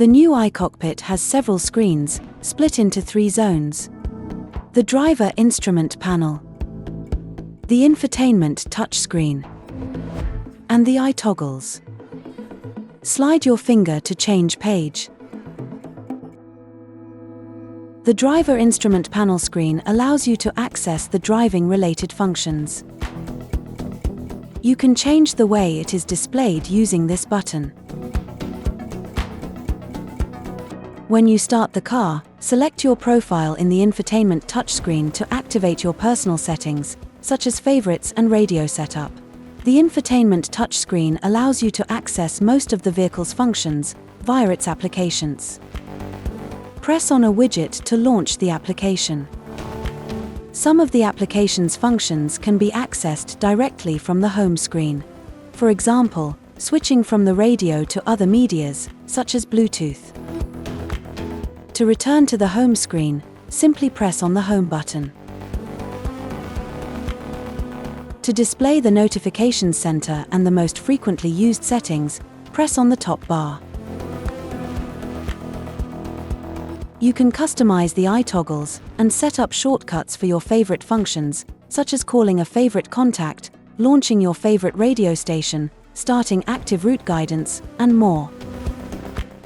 The new i-Cockpit has several screens, split into 3 zones. The driver instrument panel, the infotainment touchscreen, and the i-toggles. Slide your finger to change page. The driver instrument panel screen allows you to access the driving-related functions. You can change the way it is displayed using this button. When you start the car, select your profile in the infotainment touchscreen to activate your personal settings, such as favorites and radio setup. The infotainment touchscreen allows you to access most of the vehicle's functions via its applications. Press on a widget to launch the application. Some of the application's functions can be accessed directly from the home screen. For example, switching from the radio to other medias, such as Bluetooth. To return to the home screen, simply press on the Home button. To display the notifications center and the most frequently used settings, press on the top bar. You can customize the i-toggles and set up shortcuts for your favorite functions, such as calling a favorite contact, launching your favorite radio station, starting active route guidance, and more.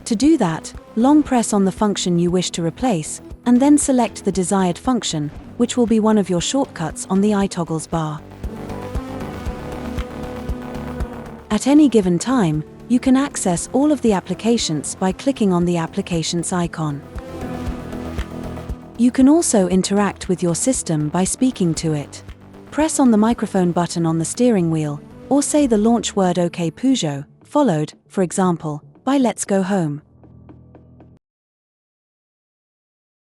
To do that, long press on the function you wish to replace, and then select the desired function, which will be one of your shortcuts on the i-toggles bar. At any given time, you can access all of the applications by clicking on the applications icon. You can also interact with your system by speaking to it. Press on the microphone button on the steering wheel, or say the launch word Oké Peugeot, followed, for example, by Let's Go Home.